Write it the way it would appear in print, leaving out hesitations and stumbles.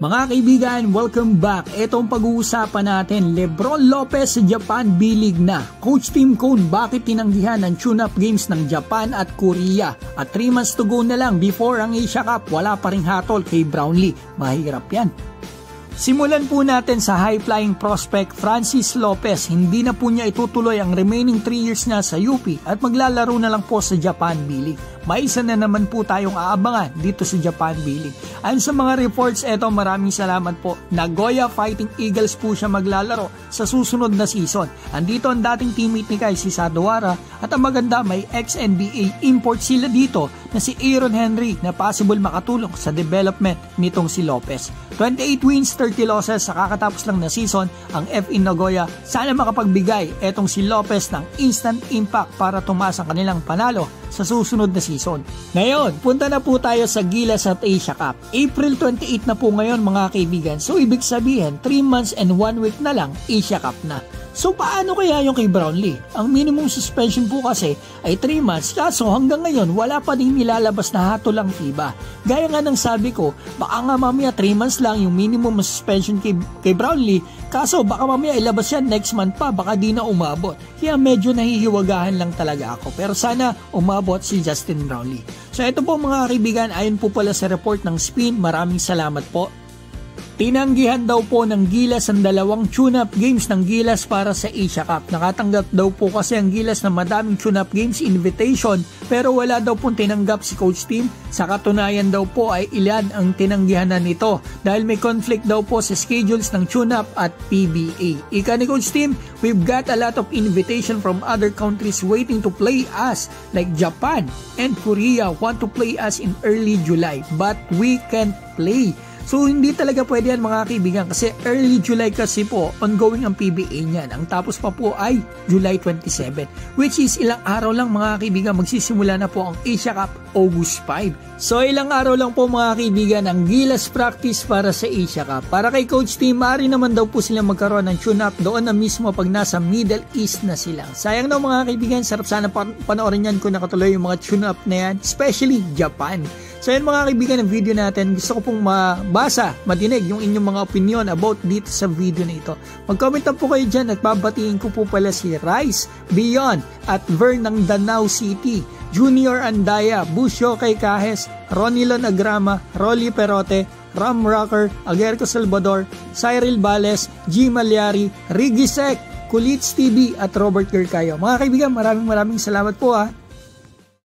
Mga kaibigan, welcome back. Ito ang pag-uusapan natin, Lebron Lopez sa Japan B-League na. Coach Tim Cone, bakit tinanggihan ang tune-up games ng Japan at Korea? At 3 months to go na lang before ang Asia Cup, wala pa ring hatol kay Brownlee. Mahirap yan. Simulan po natin sa high-flying prospect Francis Lopez. Hindi na po niya itutuloy ang remaining 3 years na sa UP at maglalaro na lang po sa Japan B-League. May isa na naman po tayong aabangan dito sa Japan B-League. Ayon sa mga reports, maraming salamat po. Nagoya Fighting Eagles po siya maglalaro sa susunod na season. Andito ang dating teammate ni Kai, si Sadawara, at ang maganda may ex-NBA import sila dito na si Aaron Henry na possible makatulong sa development nitong si Lopez. 28 wins, 30 losses sa kakatapos lang na season ang FE Nagoya. Sana makapagbigay etong si Lopez ng instant impact para tumaas ang kanilang panalo sa susunod na season. Ngayon, punta na po tayo sa Gilas at Asia Cup. April 28 na po ngayon mga kaibigan. So ibig sabihin, 3 months and 1 week na lang Asia Cup na. So paano kaya yung kay Brownlee? Ang minimum suspension po kasi ay 3 months, kaso hanggang ngayon wala pa din nilalabas na hatol ang FIBA. Gaya nga ng sabi ko, baka nga mamaya 3 months lang yung minimum suspension kay Brownlee, kaso baka mamaya ilabas yan next month pa, baka di na umabot. Kaya medyo nahihiwagahan lang talaga ako, pero sana umabot si Justin Brownlee. So ito po mga kaibigan, ayon po pala sa report ng Spin, maraming salamat po. Tinanggihan daw po ng Gilas ang 2 tune-up games ng Gilas para sa Asia Cup. Nakatanggap daw po kasi ang Gilas ng madaming tune-up games invitation pero wala daw pong tinanggap si Coach Tim. Sa katunayan daw po ay ilan ang tinanggihan na nito dahil may conflict daw po sa schedules ng tune-up at PBA. Ika ni Coach Tim, we've got a lot of invitation from other countries waiting to play us like Japan and Korea want to play us in early July but we can't play. So hindi talaga pwede yan mga kaibigan kasi early July kasi po ongoing ang PBA niyan. Ang tapos pa po ay July 27 which is ilang araw lang mga kaibigan magsisimula na po ang Asia Cup August 5. So ilang araw lang po mga kaibigan ang Gilas practice para sa Asia Cup. Para kay Coach Tim, maaari naman daw po sila magkaroon ng tune-up doon na mismo pag nasa Middle East na sila. Sayang daw mga kaibigan, sarap sana panoorin yan kung nakatuloy yung mga tune-up na yan, especially Japan. So yun mga kaibigan ng video natin, gusto ko pong mabasa, madinig yung inyong mga opinion about dito sa video na ito. Mag-comment na po kayo dyan at babatiin ko po pala si Rice Beyond at Vern ng Danau City, Junior Andaya, Busio Kay Kahes, Ronilon Agrama, Rolly Perote, Ram Rocker, Aguerco Salvador, Cyril Bales, G. Malyari, Riggy Sec, Kulits TV at Robert Gercayo. Mga kaibigan, maraming salamat po ha.